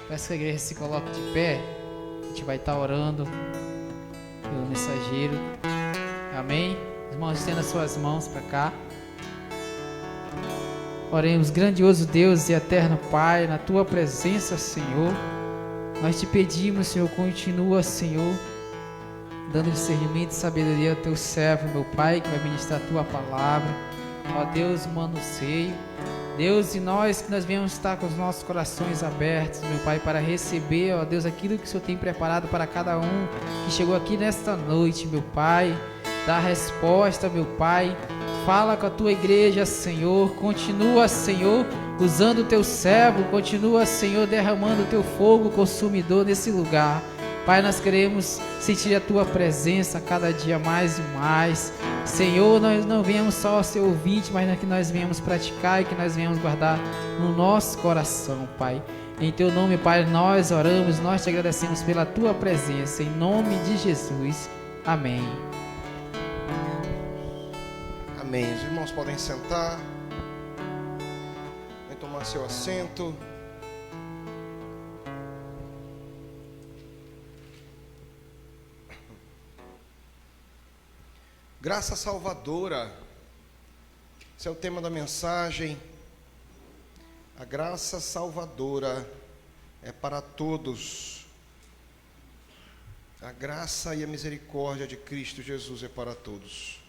Peço que a igreja se coloque de pé. A gente vai estar orando pelo mensageiro. Amém? Irmãos, estenda suas mãos para cá. Oremos, grandioso Deus e eterno Pai, na Tua presença, Senhor. Nós te pedimos, Senhor, continua, Senhor, dando discernimento e sabedoria ao Teu servo, meu Pai, que vai ministrar a Tua palavra. Ó Deus, manuseio. Deus, e nós que nós venhamos estar com os nossos corações abertos, meu Pai, para receber, ó Deus, aquilo que o Senhor tem preparado para cada um que chegou aqui nesta noite, meu Pai. Dá a resposta, meu Pai. Fala com a Tua igreja, Senhor. Continua, Senhor, usando o Teu servo. Continua, Senhor, derramando o Teu fogo consumidor nesse lugar. Pai, nós queremos sentir a Tua presença cada dia mais e mais. Senhor, nós não venhamos só ser ouvinte, mas que nós venhamos praticar e que nós venhamos guardar no nosso coração, Pai. Em Teu nome, Pai, nós oramos, nós te agradecemos pela Tua presença. Em nome de Jesus. Amém. Amém. Os irmãos podem sentar. Vem tomar seu assento. Graça salvadora, esse é o tema da mensagem. A graça salvadora é para todos. A graça e a misericórdia de Cristo Jesus é para todos.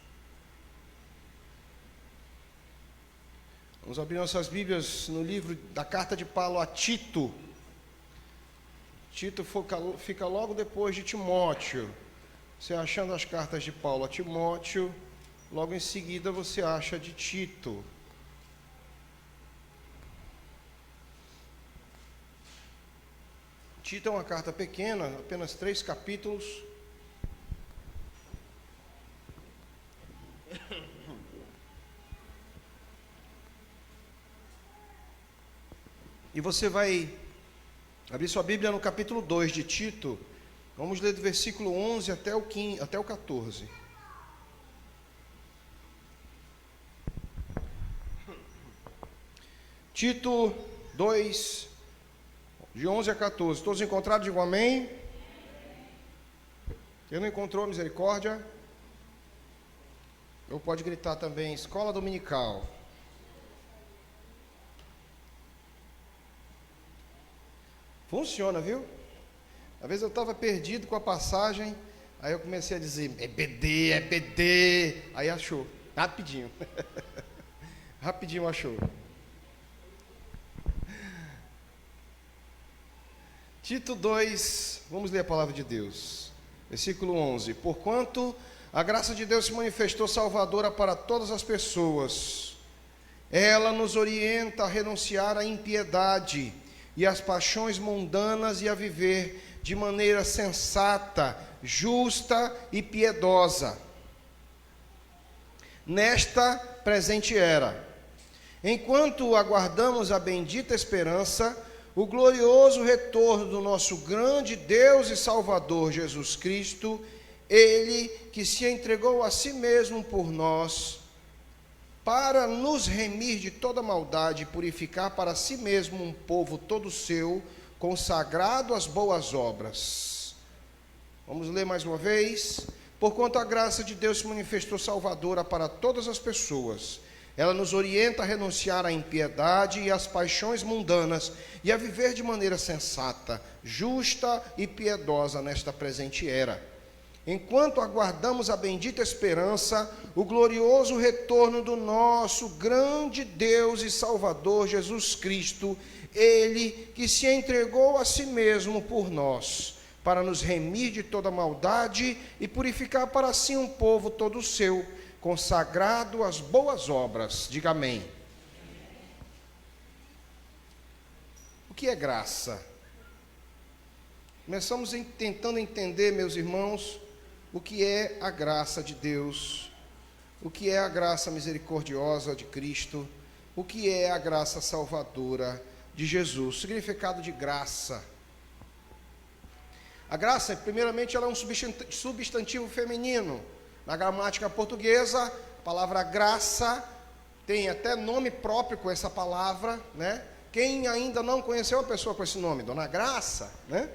Vamos abrir nossas Bíblias no livro da carta de Paulo a Tito. Tito fica logo depois de Timóteo. Você achando as cartas de Paulo a Timóteo, logo em seguida você acha de Tito. Tito é uma carta pequena, apenas 3 capítulos. E você vai abrir sua Bíblia no capítulo 2 de Tito. Vamos ler do versículo 11 até o 14. Tito 2, de 11 a 14. Todos encontrados, digam amém. Quem não encontrou, misericórdia. Ou pode gritar também, escola dominical. Funciona, viu? Às vezes eu estava perdido com a passagem, aí eu comecei a dizer, é BD, aí achou, rapidinho, rapidinho achou. Tito 2, vamos ler a palavra de Deus, versículo 11, porquanto a graça de Deus se manifestou salvadora para todas as pessoas, ela nos orienta a renunciar à impiedade e às paixões mundanas e a viver de maneira sensata, justa e piedosa, nesta presente era, enquanto aguardamos a bendita esperança, o glorioso retorno do nosso grande Deus e Salvador Jesus Cristo, Ele que se entregou a si mesmo por nós, para nos remir de toda maldade e purificar para si mesmo um povo todo seu, consagrado às boas obras. Vamos ler mais uma vez. Porquanto a graça de Deus se manifestou salvadora para todas as pessoas, ela nos orienta a renunciar à impiedade e às paixões mundanas e a viver de maneira sensata, justa e piedosa nesta presente era, enquanto aguardamos a bendita esperança, o glorioso retorno do nosso grande Deus e Salvador Jesus Cristo, Ele que se entregou a si mesmo por nós, para nos remir de toda maldade e purificar para si um povo todo seu, consagrado às boas obras. Diga amém. O que é graça? Começamos tentando entender, meus irmãos, o que é a graça de Deus, o que é a graça misericordiosa de Cristo, o que é a graça salvadora de Jesus. O significado de graça. A graça, primeiramente, ela é um substantivo feminino. Na gramática portuguesa, a palavra graça tem até nome próprio com essa palavra, né? Quem ainda não conheceu uma pessoa com esse nome? Dona Graça, né?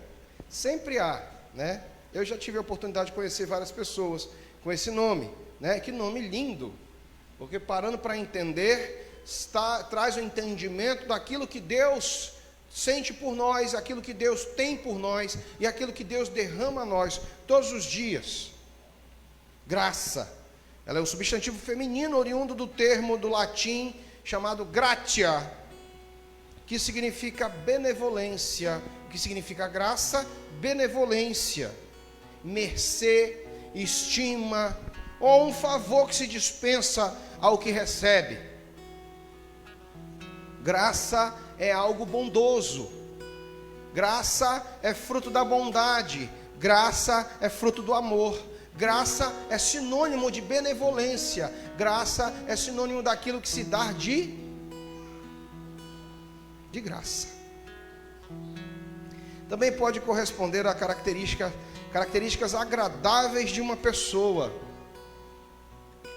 Sempre há, né? Eu já tive a oportunidade de conhecer várias pessoas com esse nome, né? Que nome lindo, porque parando para entender, traz o entendimento daquilo que Deus sente por nós, aquilo que Deus tem por nós e aquilo que Deus derrama a nós todos os dias. Graça, ela é o substantivo feminino oriundo do termo do latim chamado gratia, que significa benevolência. O que significa graça? Benevolência, mercê, estima, ou um favor que se dispensa ao que recebe. Graça é algo bondoso, graça é fruto da bondade, graça é fruto do amor, graça é sinônimo de benevolência, graça é sinônimo daquilo que se dá de graça. Também pode corresponder a características agradáveis de uma pessoa.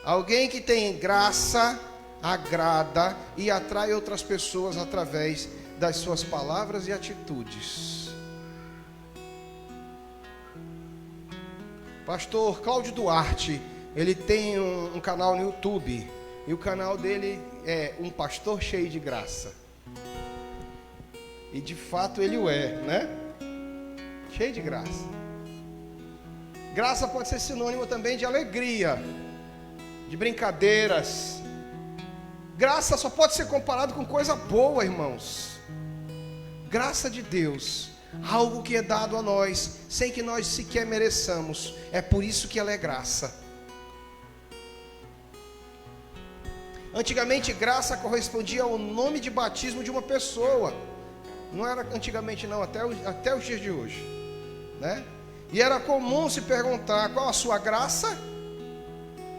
Alguém que tem graça agrada e atrai outras pessoas através das suas palavras e atitudes. Pastor Cláudio Duarte, ele tem um canal no YouTube, e o canal dele é Um Pastor Cheio de Graça. E de fato ele o é, né? Cheio de graça. Graça pode ser sinônimo também de alegria, de brincadeiras. Graça só pode ser comparado com coisa boa, irmãos. Graça de Deus, algo que é dado a nós, sem que nós sequer mereçamos. É por isso que ela é graça. Antigamente, graça correspondia ao nome de batismo de uma pessoa. Não era antigamente não, até os dias de hoje, né? E era comum se perguntar: qual a sua graça?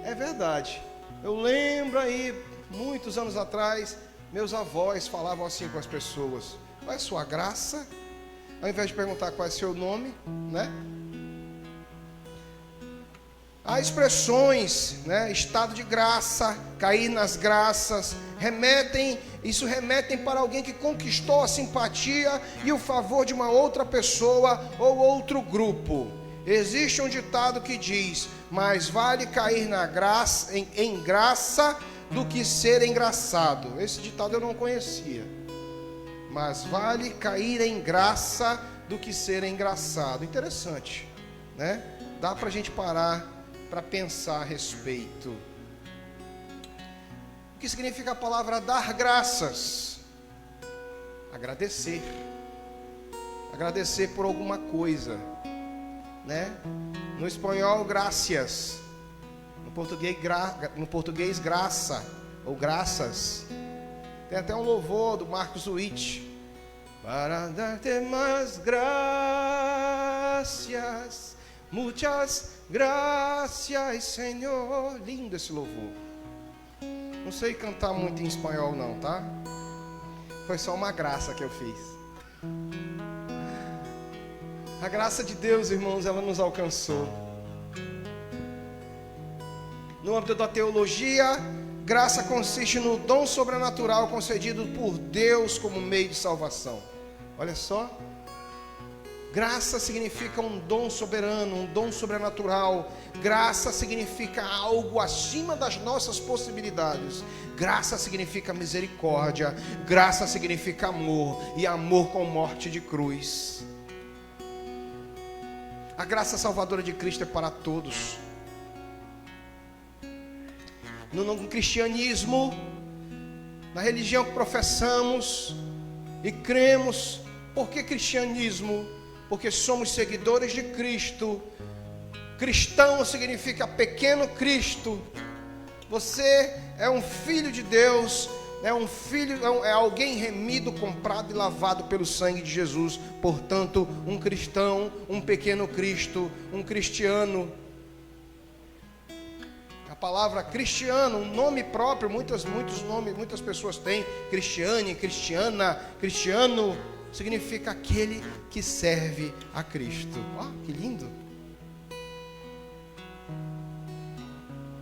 É verdade. Eu lembro aí, muitos anos atrás, meus avós falavam assim com as pessoas: qual é a sua graça? Ao invés de perguntar qual é o seu nome, né? Há expressões, né? Estado de graça, cair nas graças, remetem para alguém que conquistou a simpatia e o favor de uma outra pessoa ou outro grupo. Existe um ditado que diz: mais vale cair na graça, em graça do que ser engraçado. Esse ditado eu não conhecia. Mais vale cair em graça do que ser engraçado. Interessante, né? Dá para a gente parar para pensar a respeito. O que significa a palavra dar graças? Agradecer. Agradecer por alguma coisa, né? No espanhol, gracias. No português, graça ou graças. Tem até um louvor do Marcos Witt. Para dar-te mais gracias, muitas gracias, Senhor. Lindo esse louvor. Não sei cantar muito em espanhol não, tá? Foi só uma graça que eu fiz. A graça de Deus, irmãos, ela nos alcançou. No âmbito da teologia, graça consiste no dom sobrenatural concedido por Deus como meio de salvação. Olha só. Graça significa um dom soberano, um dom sobrenatural. Graça significa algo acima das nossas possibilidades. Graça significa misericórdia. Graça significa amor, e amor com morte de cruz. A graça salvadora de Cristo é para todos. No cristianismo, na religião que professamos e cremos. Por que cristianismo? Porque somos seguidores de Cristo. Cristão significa pequeno Cristo. Você é um filho de Deus, é alguém remido, comprado e lavado pelo sangue de Jesus. Portanto, um cristão, um pequeno Cristo, um cristiano. A palavra cristiano, um nome próprio, muitos nomes, muitas pessoas têm. Cristiane, cristiana, cristiano, significa aquele que serve a Cristo. Ó, que lindo!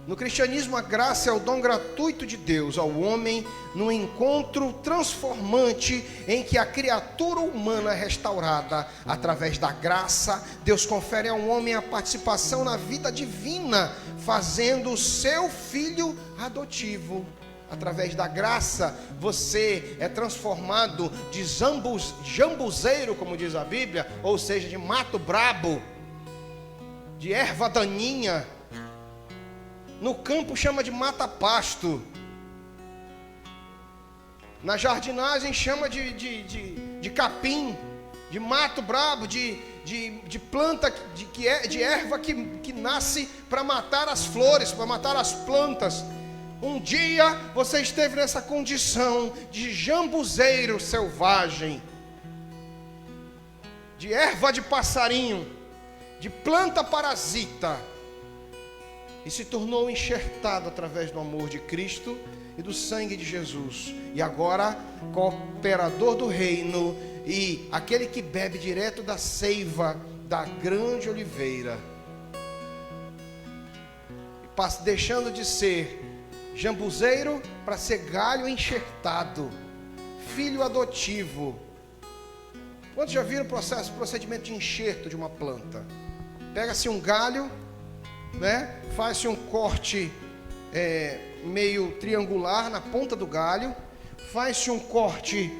No cristianismo, a graça é o dom gratuito de Deus ao homem no encontro transformante em que a criatura humana é restaurada. Através da graça, Deus confere ao homem a participação na vida divina, fazendo o seu filho adotivo. Através da graça, você é transformado de jambuzeiro, como diz a Bíblia, ou seja, de mato brabo, de erva daninha. No campo chama de mata-pasto. Na jardinagem chama de capim, de mato brabo, de planta, de erva que nasce para matar as flores, para matar as plantas. Um dia você esteve nessa condição de jambuzeiro selvagem, de erva de passarinho, de planta parasita, e se tornou enxertado através do amor de Cristo e do sangue de Jesus. E agora, cooperador do reino e aquele que bebe direto da seiva da grande oliveira, deixando de ser jambuzeiro para ser galho enxertado, filho adotivo. Quantos já viram o procedimento de enxerto de uma planta? Pega-se um galho, faz-se um corte meio triangular na ponta do galho, faz-se um corte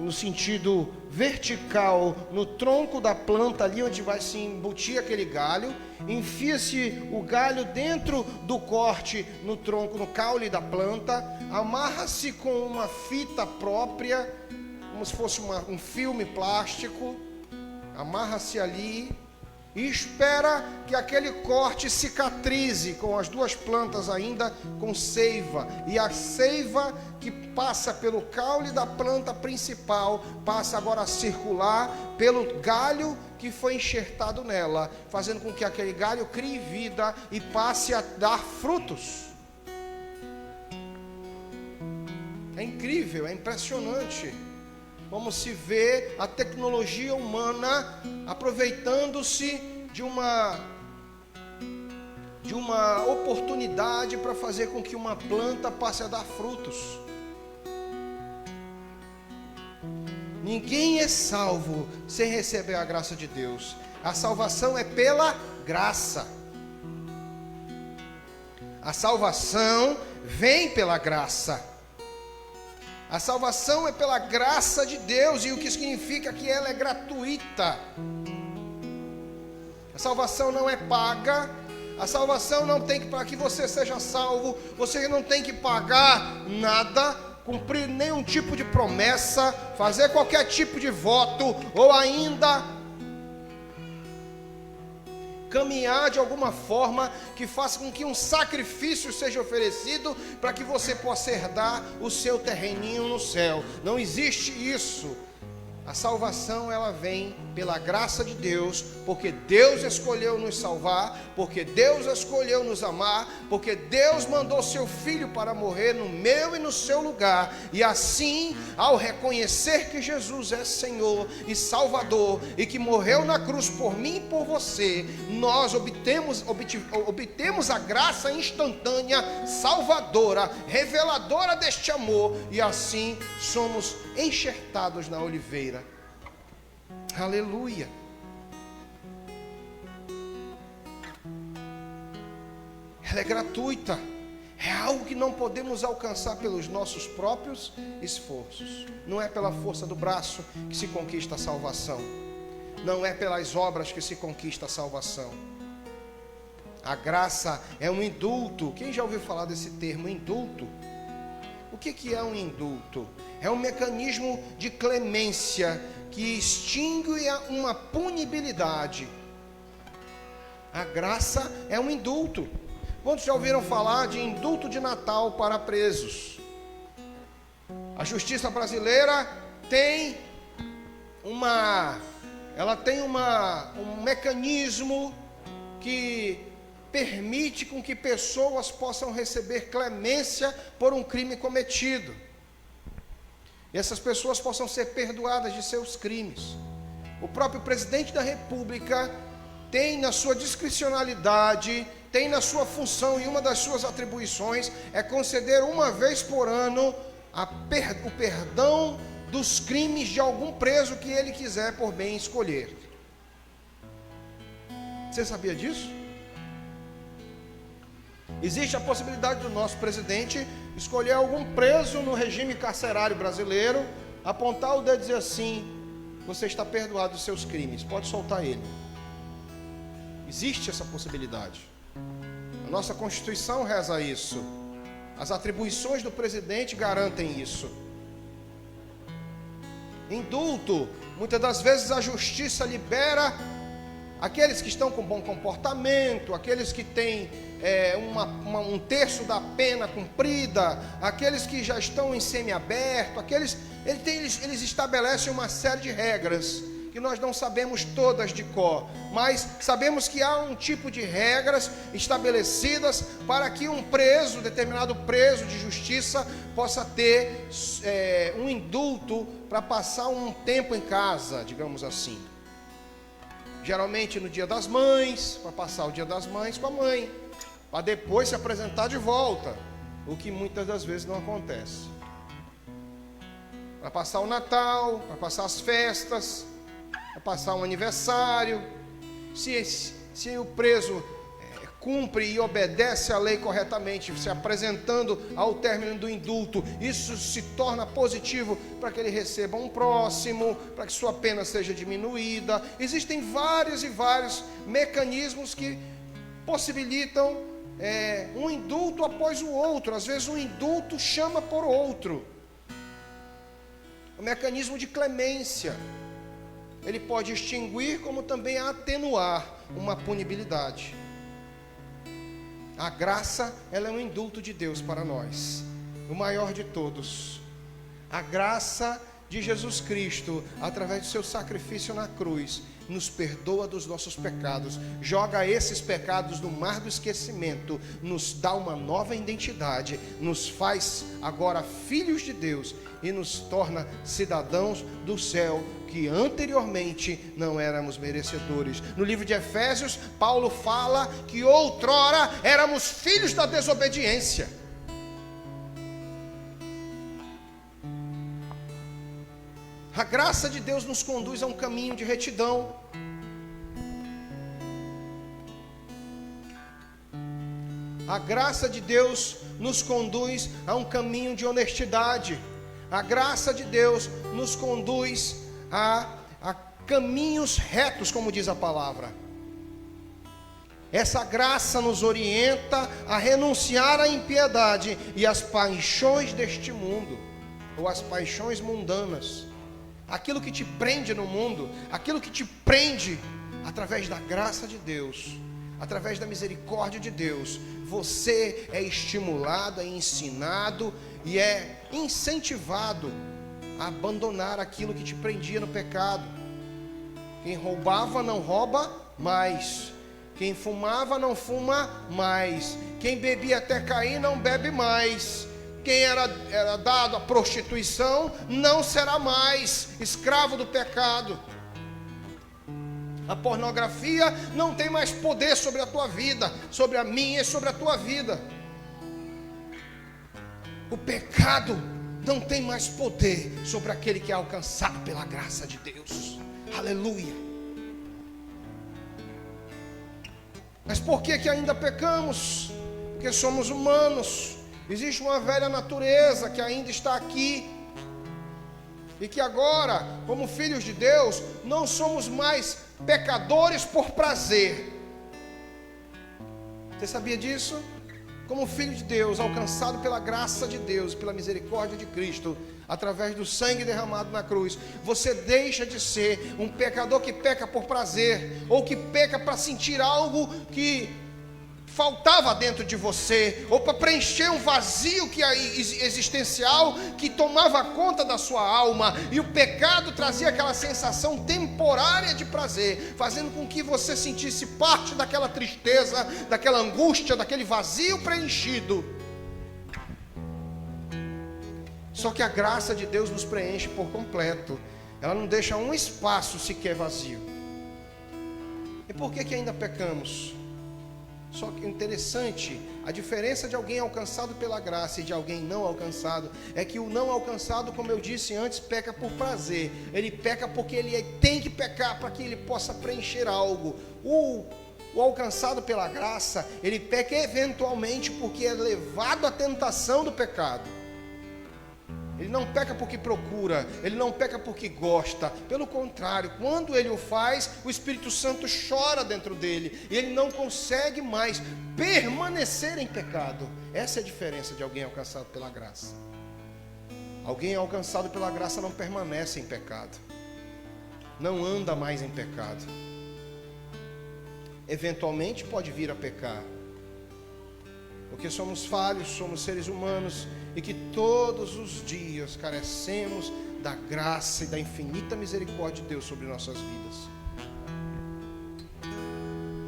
no sentido vertical no tronco da planta, ali onde vai se embutir aquele galho, enfia-se o galho dentro do corte no tronco, no caule da planta, amarra-se com uma fita própria, como se fosse um filme plástico, amarra-se ali e espera que aquele corte cicatrize com as duas plantas ainda com seiva, e a seiva que passa pelo caule da planta principal passa agora a circular pelo galho que foi enxertado nela, fazendo com que aquele galho crie vida e passe a dar frutos. É incrível, é impressionante como se vê a tecnologia humana aproveitando-se de uma oportunidade para fazer com que uma planta passe a dar frutos. Ninguém é salvo sem receber a graça de Deus. A salvação é pela graça. A salvação vem pela graça. A salvação é pela graça de Deus, e o que significa que ela é gratuita. A salvação não é paga. A salvação não tem que, para que você seja salvo, você não tem que pagar nada, cumprir nenhum tipo de promessa, fazer qualquer tipo de voto, ou ainda caminhar de alguma forma que faça com que um sacrifício seja oferecido para que você possa herdar o seu terreninho no céu. Não existe isso. A salvação, ela vem pela graça de Deus, porque Deus escolheu nos salvar, porque Deus escolheu nos amar, porque Deus mandou seu Filho para morrer no meu e no seu lugar. E assim, ao reconhecer que Jesus é Senhor e Salvador, e que morreu na cruz por mim e por você, nós obtemos a graça instantânea, salvadora, reveladora deste amor, e assim somos enxertados na oliveira. Aleluia. Ela é gratuita. É algo que não podemos alcançar pelos nossos próprios esforços. Não é pela força do braço que se conquista a salvação. Não é pelas obras que se conquista a salvação. A graça é um indulto. Quem já ouviu falar desse termo, indulto? O que é um indulto? É um mecanismo de clemência que extingue uma punibilidade. A graça é um indulto. Quantos já ouviram falar de indulto de Natal para presos? A justiça brasileira tem um mecanismo que permite com que pessoas possam receber clemência por um crime cometido. E essas pessoas possam ser perdoadas de seus crimes. O próprio presidente da República tem na sua discricionalidade tem na sua função e uma das suas atribuições é conceder uma vez por ano o perdão dos crimes de algum preso que ele quiser por bem escolher. Você sabia disso? Existe a possibilidade do nosso presidente escolher algum preso no regime carcerário brasileiro, apontar o dedo e dizer assim: você está perdoado dos seus crimes, pode soltar ele. Existe essa possibilidade. A nossa Constituição reza isso. As atribuições do presidente garantem isso. Indulto, muitas das vezes a justiça libera aqueles que estão com bom comportamento, aqueles que têm um terço da pena cumprida, aqueles que já estão em semiaberto, eles estabelecem uma série de regras que nós não sabemos todas de cor, mas sabemos que há um tipo de regras estabelecidas para que um preso, determinado preso de justiça, possa ter um indulto para passar um tempo em casa, digamos assim. Geralmente no dia das mães, para passar o dia das mães com a mãe, para depois se apresentar de volta, o que muitas das vezes não acontece. Para passar o Natal, para passar as festas, para passar um aniversário. Se o preso cumpre e obedece a lei corretamente, se apresentando ao término do indulto, isso se torna positivo para que ele receba um próximo, para que sua pena seja diminuída. Existem vários e vários mecanismos que possibilitam um indulto após o outro. Às vezes um indulto chama por outro. O mecanismo de clemência, ele pode extinguir como também atenuar uma punibilidade. A graça, ela é um indulto de Deus para nós, o maior de todos. A graça de Jesus Cristo, através do seu sacrifício na cruz, nos perdoa dos nossos pecados, joga esses pecados no mar do esquecimento, nos dá uma nova identidade, nos faz agora filhos de Deus e nos torna cidadãos do céu, que anteriormente não éramos merecedores. No livro de Efésios, Paulo fala que outrora éramos filhos da desobediência. A graça de Deus nos conduz a um caminho de retidão. A graça de Deus nos conduz a um caminho de honestidade. A graça de Deus nos conduz a caminhos retos, como diz a palavra. Essa graça nos orienta a renunciar à impiedade e às paixões deste mundo, ou às paixões mundanas. Aquilo que te prende no mundo, aquilo que te prende através da graça de Deus, através da misericórdia de Deus, você é estimulado, é ensinado e é incentivado a abandonar aquilo que te prendia no pecado. Quem roubava não rouba mais, quem fumava não fuma mais, quem bebia até cair não bebe mais, quem era dado à prostituição não será mais escravo do pecado. A pornografia não tem mais poder sobre a tua vida, sobre a minha e sobre a tua vida. O pecado não tem mais poder sobre aquele que é alcançado pela graça de Deus. Aleluia. Mas por que ainda pecamos? Porque somos humanos. Existe uma velha natureza que ainda está aqui. E que agora, como filhos de Deus, não somos mais pecadores por prazer. Você sabia disso? Como filho de Deus, alcançado pela graça de Deus, pela misericórdia de Cristo, através do sangue derramado na cruz, você deixa de ser um pecador que peca por prazer, ou que peca para sentir algo que faltava dentro de você, ou para preencher um vazio existencial que tomava conta da sua alma, e o pecado trazia aquela sensação temporária de prazer, fazendo com que você sentisse parte daquela tristeza, daquela angústia, daquele vazio preenchido. Só que a graça de Deus nos preenche por completo, ela não deixa um espaço sequer vazio. E por que ainda pecamos? Só que interessante, a diferença de alguém alcançado pela graça e de alguém não alcançado é que o não alcançado, como eu disse antes, peca por prazer. Ele peca porque ele tem que pecar para que ele possa preencher algo. O alcançado pela graça, ele peca eventualmente porque é levado à tentação do pecado. Ele não peca porque procura, ele não peca porque gosta. Pelo contrário, quando ele o faz, o Espírito Santo chora dentro dele e ele não consegue mais permanecer em pecado. Essa é a diferença de alguém alcançado pela graça. Alguém alcançado pela graça não permanece em pecado, não anda mais em pecado. Eventualmente pode vir a pecar, porque somos falhos, somos seres humanos e que todos os dias carecemos da graça e da infinita misericórdia de Deus sobre nossas vidas.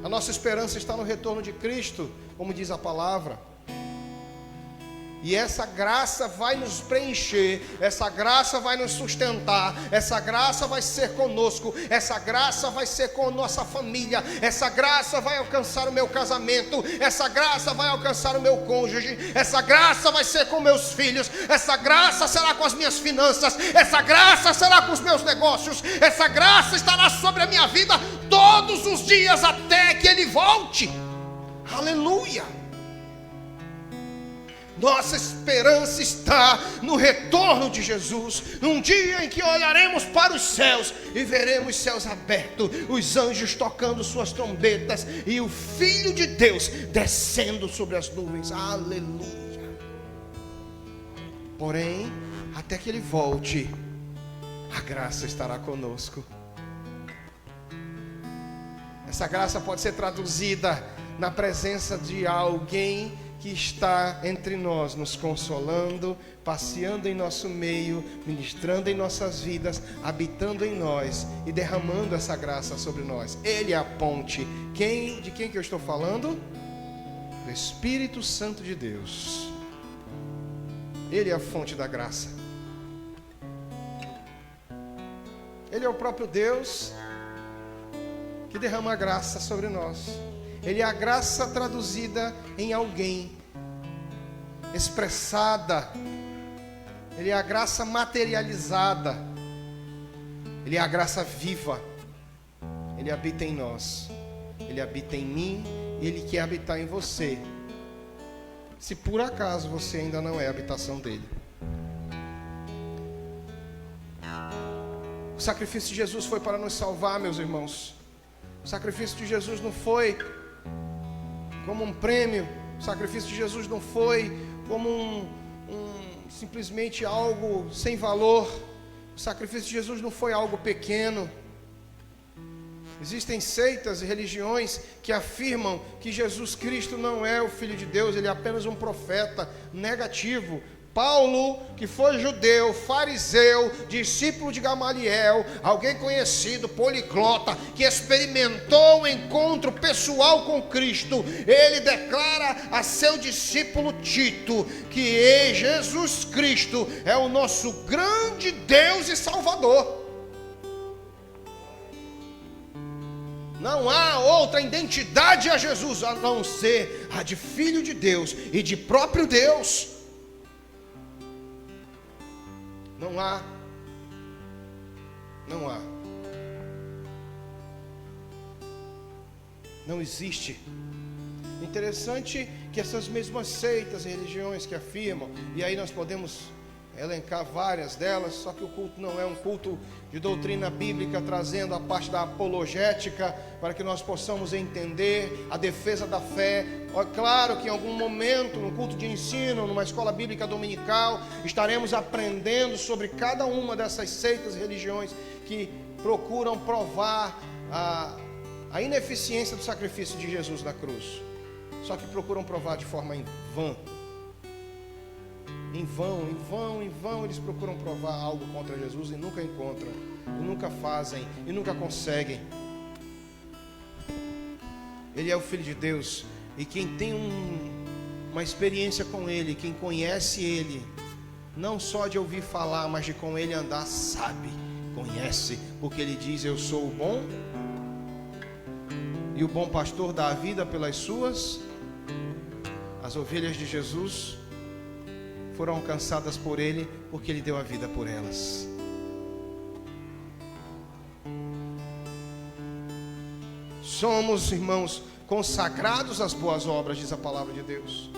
A nossa esperança está no retorno de Cristo, como diz a palavra. E essa graça vai nos preencher, essa graça vai nos sustentar, essa graça vai ser conosco, essa graça vai ser com a nossa família, essa graça vai alcançar o meu casamento, essa graça vai alcançar o meu cônjuge, essa graça vai ser com meus filhos, essa graça será com as minhas finanças, essa graça será com os meus negócios, essa graça estará sobre a minha vida todos os dias até que Ele volte. Aleluia! Nossa esperança está no retorno de Jesus, num dia em que olharemos para os céus e veremos os céus abertos, os anjos tocando suas trombetas e o Filho de Deus descendo sobre as nuvens. Aleluia! Porém, até que Ele volte, a graça estará conosco. Essa graça pode ser traduzida na presença de alguém que está entre nós, nos consolando, passeando em nosso meio, ministrando em nossas vidas, habitando em nós e derramando essa graça sobre nós. Ele é a ponte. De quem que eu estou falando? Do Espírito Santo de Deus. Ele é a fonte da graça. Ele é o próprio Deus que derrama a graça sobre nós. Ele é a graça traduzida em alguém, expressada. Ele é a graça materializada. Ele é a graça viva. Ele habita em nós. Ele habita em mim. Ele quer habitar em você. Se por acaso você ainda não é a habitação dele. O sacrifício de Jesus foi para nos salvar, meus irmãos. O sacrifício de Jesus não foi como um prêmio. O sacrifício de Jesus não foi como simplesmente algo sem valor. O sacrifício de Jesus não foi algo pequeno. Existem seitas e religiões que afirmam que Jesus Cristo não é o Filho de Deus, ele é apenas um profeta negativo. Paulo, que foi judeu, fariseu, discípulo de Gamaliel, alguém conhecido, poliglota, que experimentou um encontro pessoal com Cristo, ele declara a seu discípulo Tito que Jesus Cristo é o nosso grande Deus e Salvador. Não há outra identidade a Jesus a não ser a de Filho de Deus e de próprio Deus. Não há. Não existe. Interessante que essas mesmas seitas e religiões que afirmam, e aí nós podemos elencar várias delas, só que o culto não é um culto de doutrina bíblica, trazendo a parte da apologética, para que nós possamos entender a defesa da fé. É claro que em algum momento, no culto de ensino, numa escola bíblica dominical, estaremos aprendendo sobre cada uma dessas seitas e religiões que procuram provar a ineficiência do sacrifício de Jesus na cruz, só que procuram provar de forma vã. Em vão, eles procuram provar algo contra Jesus e nunca encontram, e nunca fazem, e nunca conseguem. Ele é o Filho de Deus, e quem tem uma experiência com Ele, quem conhece Ele, não só de ouvir falar, mas de com Ele andar, sabe, conhece, porque Ele diz: eu sou o bom e o bom pastor dá a vida pelas suas. As ovelhas de Jesus foram alcançadas por Ele, porque Ele deu a vida por elas. Somos, irmãos, consagrados às boas obras, diz a palavra de Deus.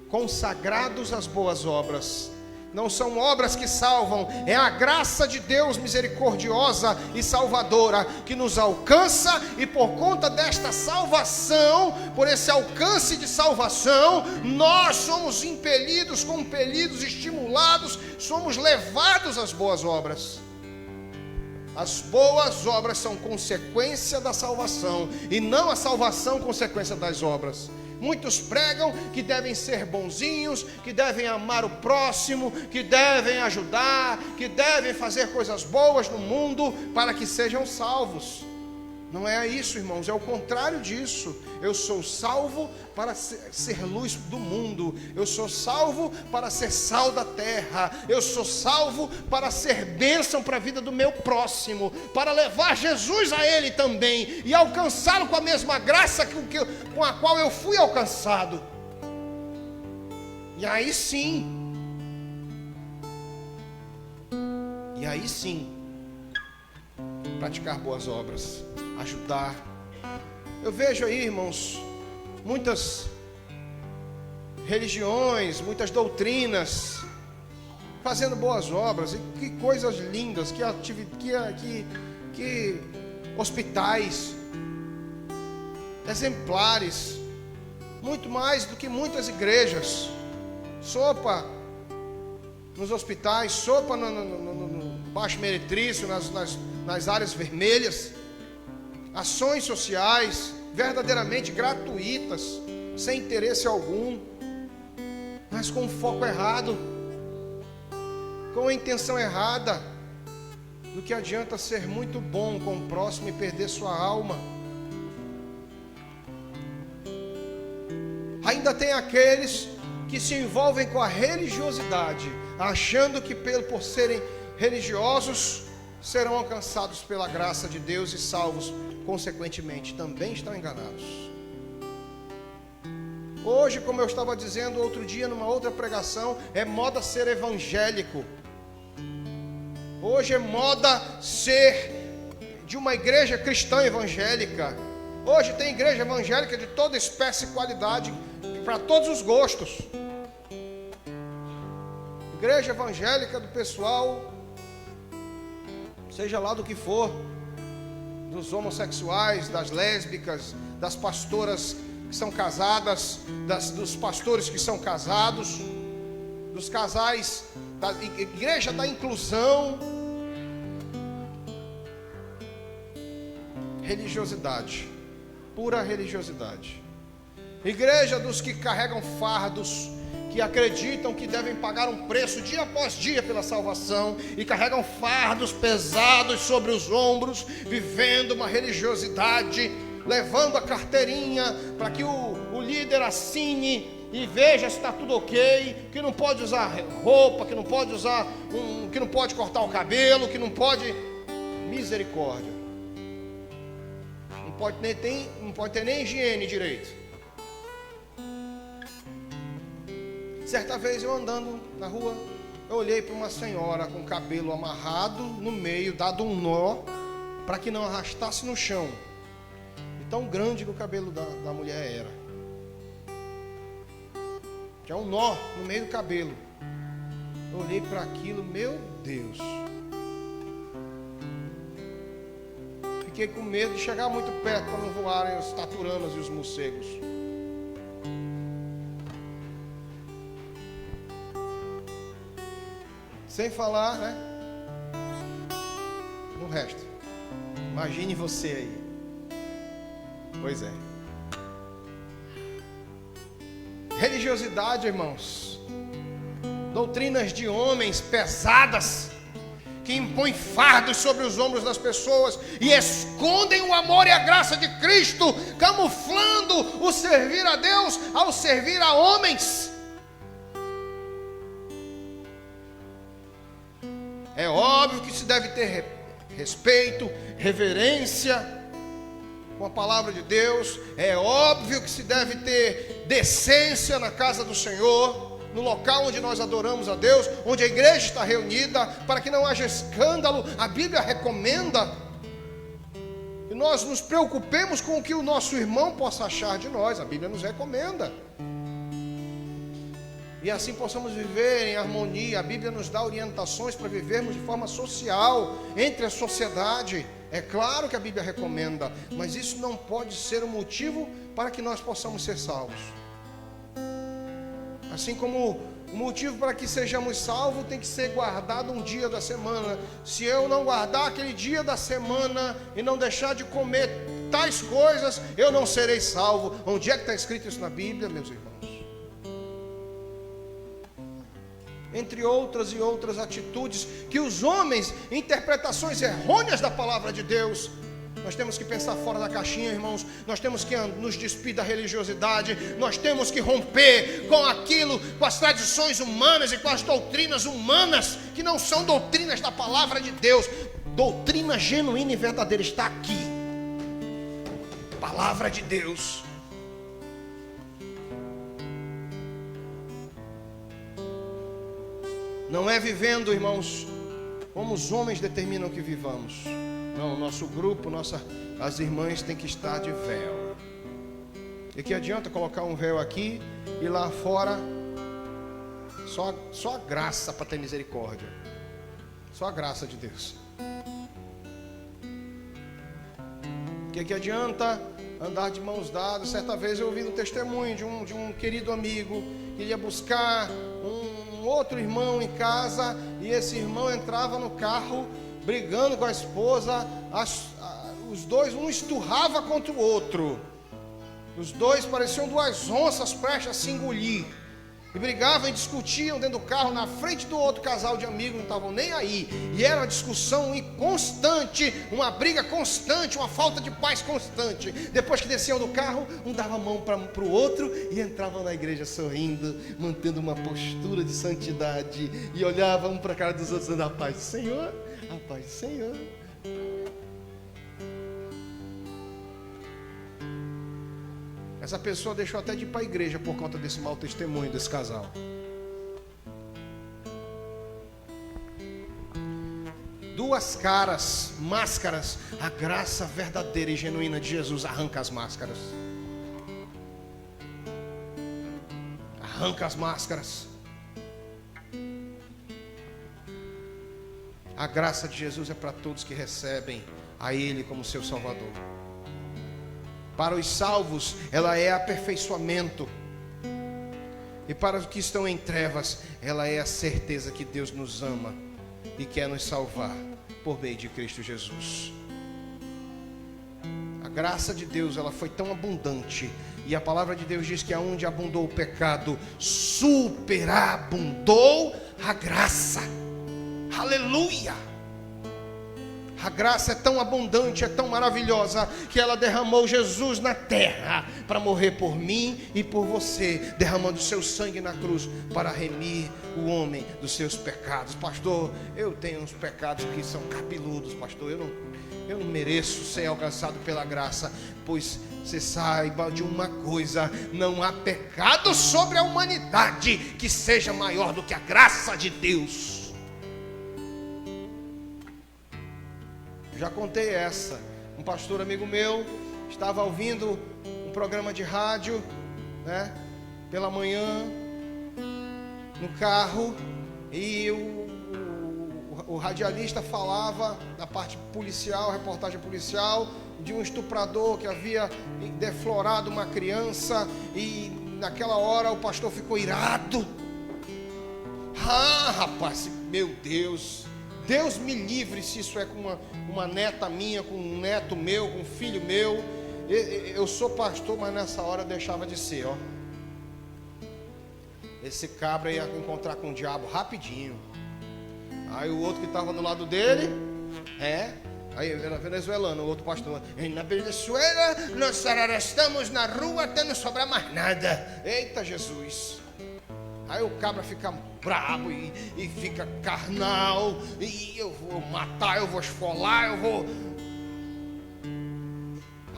Consagrados às boas obras. Não são obras que salvam, é a graça de Deus misericordiosa e salvadora que nos alcança, e por conta desta salvação, por esse alcance de salvação, nós somos impelidos, compelidos, estimulados, somos levados às boas obras. As boas obras são consequência da salvação, e não a salvação consequência das obras. Muitos pregam que devem ser bonzinhos, que devem amar o próximo, que devem ajudar, que devem fazer coisas boas no mundo para que sejam salvos. Não é isso, irmãos, é o contrário disso. Eu sou salvo para ser luz do mundo. Eu sou salvo para ser sal da terra. Eu sou salvo para ser bênção para a vida do meu próximo, para levar Jesus a ele também e alcançá-lo com a mesma graça com a qual eu fui alcançado. E aí sim, praticar boas obras, ajudar. Eu vejo aí, irmãos, muitas religiões, muitas doutrinas fazendo boas obras, e que coisas lindas, que hospitais exemplares, muito mais do que muitas igrejas. Sopa nos hospitais, sopa no Baixo Meretrício, nas áreas vermelhas, ações sociais verdadeiramente gratuitas, sem interesse algum, mas com foco errado, com a intenção errada. Do que adianta ser muito bom com o próximo e perder sua alma? Ainda tem aqueles que se envolvem com a religiosidade, achando que por serem religiosos serão alcançados pela graça de Deus e salvos, consequentemente. Também estão enganados. Hoje, como eu estava dizendo outro dia numa outra pregação, é moda ser evangélico. Hoje é moda ser de uma igreja cristã evangélica. Hoje tem igreja evangélica de toda espécie e qualidade, para todos os gostos. Igreja evangélica do pessoal, seja lá do que for, dos homossexuais, das lésbicas, das pastoras que são casadas, dos pastores que são casados, dos casais, da igreja da inclusão. Religiosidade, pura religiosidade. Igreja dos que carregam fardos, que acreditam que devem pagar um preço dia após dia pela salvação, e carregam fardos pesados sobre os ombros, vivendo uma religiosidade, levando a carteirinha para que o líder assine e veja se está tudo ok, que não pode usar roupa, que não pode usar que não pode cortar o cabelo, que não pode. Misericórdia. Não pode ter nem higiene direito. Certa vez eu andando na rua, eu olhei para uma senhora com o cabelo amarrado no meio, dado um nó, para que não arrastasse no chão. E tão grande que o cabelo da mulher era. Tinha um nó no meio do cabelo. Eu olhei para aquilo, meu Deus. Fiquei com medo de chegar muito perto para não voarem as taturanas e os morcegos. Sem falar, né, no resto. Imagine você aí. Pois é. Religiosidade, irmãos. Doutrinas de homens pesadas, que impõem fardos sobre os ombros das pessoas e escondem o amor e a graça de Cristo, camuflando o servir a Deus ao servir a homens. É óbvio que se deve ter respeito, reverência, com a palavra de Deus. É óbvio que se deve ter decência na casa do Senhor, no local onde nós adoramos a Deus, onde a igreja está reunida, para que não haja escândalo. A Bíblia recomenda que nós nos preocupemos com o que o nosso irmão possa achar de nós. A Bíblia nos recomenda. E assim possamos viver em harmonia. A Bíblia nos dá orientações para vivermos de forma social, entre a sociedade. É claro que a Bíblia recomenda, mas isso não pode ser um motivo para que nós possamos ser salvos. Assim como o motivo para que sejamos salvos tem que ser guardado um dia da semana. Se eu não guardar aquele dia da semana e não deixar de comer tais coisas, eu não serei salvo. Onde é que está escrito isso na Bíblia, meus irmãos? Entre outras e outras atitudes que os homens, interpretações errôneas da palavra de Deus. Nós temos que pensar fora da caixinha, irmãos. Nós temos que nos despir da religiosidade. Nós temos que romper com aquilo, com as tradições humanas e com as doutrinas humanas, que não são doutrinas da palavra de Deus. Doutrina genuína e verdadeira está aqui. Palavra de Deus. Não é vivendo, irmãos, como os homens determinam que vivamos. Não, nosso grupo, as irmãs têm que estar de véu. E que adianta colocar um véu aqui e lá fora só a graça para ter misericórdia. Só a graça de Deus. Que adianta andar de mãos dadas? Certa vez eu ouvi um testemunho de um querido amigo que ia buscar um outro irmão em casa, e esse irmão entrava no carro brigando com a esposa. Os dois, um esturrava contra o outro. Os dois pareciam duas onças prestes a se engolir. E brigavam e discutiam dentro do carro, na frente do outro casal de amigos, não estavam nem aí. E era uma discussão constante, uma briga constante, uma falta de paz constante. Depois que desciam do carro, um dava a mão para o outro e entravam na igreja sorrindo, mantendo uma postura de santidade. E olhavam um para a cara dos outros, dizendo: a paz do Senhor, a paz do Senhor. Essa pessoa deixou até de ir para a igreja por conta desse mau testemunho desse casal. Duas caras, máscaras. A graça verdadeira e genuína de Jesus arranca as máscaras. Arranca as máscaras. A graça de Jesus é para todos que recebem a Ele como seu Salvador. Para os salvos, ela é aperfeiçoamento. E para os que estão em trevas, ela é a certeza que Deus nos ama e quer nos salvar por meio de Cristo Jesus. A graça de Deus, ela foi tão abundante. E a palavra de Deus diz que aonde abundou o pecado, superabundou a graça. Aleluia! A graça é tão abundante, é tão maravilhosa, que ela derramou Jesus na terra para morrer por mim e por você, derramando seu sangue na cruz para remir o homem dos seus pecados. Pastor, eu tenho uns pecados que são cabeludos, pastor. Eu não mereço ser alcançado pela graça. Pois você saiba de uma coisa: não há pecado sobre a humanidade que seja maior do que a graça de Deus. Já contei essa. Um pastor amigo meu estava ouvindo um programa de rádio, né, pela manhã, no carro, e o radialista falava da parte policial, reportagem policial, de um estuprador que havia deflorado uma criança, e naquela hora o pastor ficou irado. Ah, rapaz, meu Deus, Deus me livre se isso é com uma neta minha, com um neto meu, com um filho meu. Eu sou pastor, mas nessa hora deixava de ser, ó. Esse cabra ia encontrar com o diabo rapidinho. Aí o outro que estava do lado dele, aí era venezuelano, o outro pastor: na Venezuela nós estamos na rua até não sobrar mais nada. Eita Jesus! Aí o cabra fica brabo e fica carnal, e eu vou matar, eu vou esfolar, eu vou...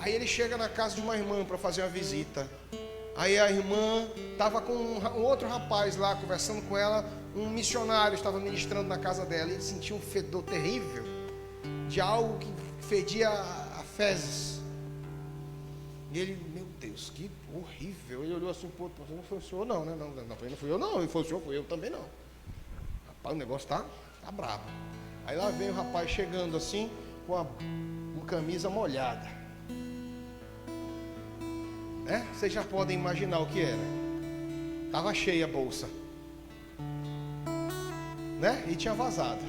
Aí ele chega na casa de uma irmã para fazer uma visita. Aí a irmã estava com um outro rapaz lá, conversando com ela. Um missionário estava ministrando na casa dela. E ele sentiu um fedor terrível, de algo que fedia a fezes. E ele, meu Deus, que horrível. Ele olhou assim, pô, não foi o senhor não, né? Não fui eu não, ele foi o senhor, fui eu também não. Rapaz, o negócio tá brabo. Aí lá vem o rapaz chegando assim, com uma camisa molhada. Né? Vocês já podem imaginar o que era. Estava cheia a bolsa, né? E tinha vazado.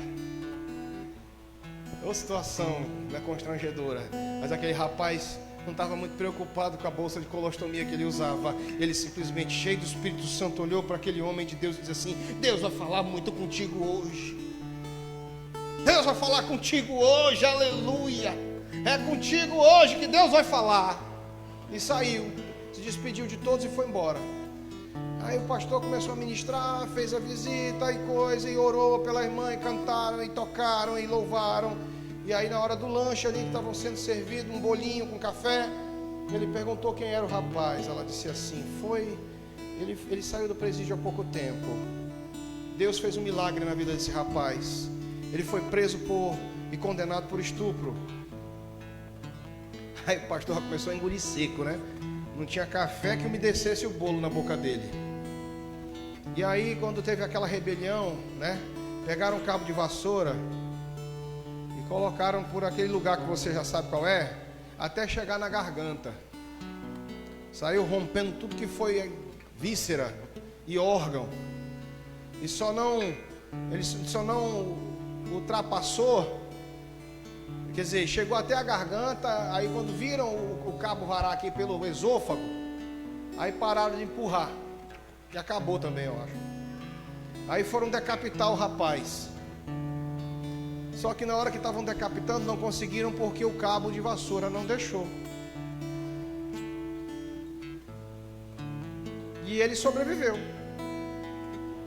Ô situação, né, constrangedora. Mas aquele rapaz não estava muito preocupado com a bolsa de colostomia que ele usava. Ele simplesmente, cheio do Espírito Santo, olhou para aquele homem de Deus e disse assim: Deus vai falar muito contigo hoje. Deus vai falar contigo hoje, aleluia. É contigo hoje que Deus vai falar. E saiu, se despediu de todos e foi embora. Aí o pastor começou a ministrar, fez a visita e coisa, e orou pela irmã, e cantaram, e tocaram, e louvaram. E aí na hora do lanche ali, que estavam sendo servido um bolinho com café, ele perguntou quem era o rapaz. Ela disse assim: ele saiu do presídio há pouco tempo. Deus fez um milagre na vida desse rapaz. Ele foi preso e condenado por estupro. Aí o pastor começou a engolir seco, né? Não tinha café que umedecesse o bolo na boca dele. E aí, quando teve aquela rebelião, né? Pegaram um cabo de vassoura e colocaram por aquele lugar que você já sabe qual é, até chegar na garganta. Saiu rompendo tudo que foi víscera e órgão. E ele só não ultrapassou. Quer dizer, chegou até a garganta. Aí quando viram o cabo varar aqui pelo esôfago, aí pararam de empurrar. E acabou também, eu acho. Aí foram decapitar o rapaz. Só que na hora que estavam decapitando, não conseguiram, porque o cabo de vassoura não deixou. E ele sobreviveu.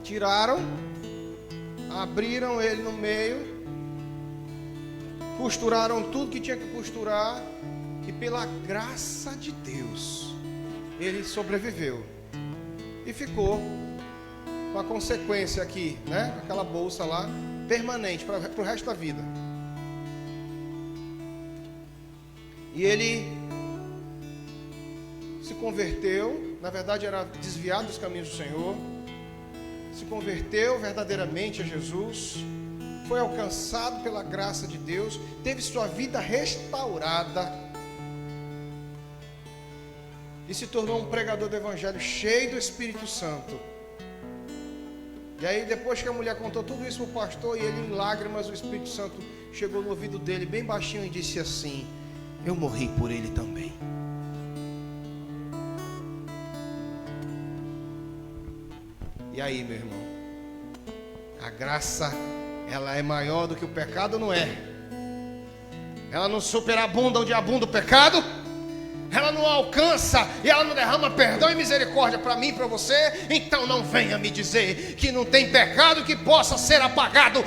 Tiraram, abriram ele no meio, costuraram tudo que tinha que costurar, e pela graça de Deus ele sobreviveu e ficou com a consequência aqui, né? Aquela bolsa lá, permanente para o resto da vida. E ele se converteu, na verdade era desviado dos caminhos do Senhor, se converteu verdadeiramente a Jesus, foi alcançado pela graça de Deus, teve sua vida restaurada e se tornou um pregador do Evangelho cheio do Espírito Santo. E aí, depois que a mulher contou tudo isso para o pastor, e ele em lágrimas, o Espírito Santo chegou no ouvido dele bem baixinho e disse assim: eu morri por ele também. E aí, meu irmão, a graça, ela é maior do que o pecado, não é? Ela não superabunda onde abunda o pecado. Ela não alcança e ela não derrama perdão e misericórdia para mim e para você. Então não venha me dizer que não tem pecado que possa ser apagado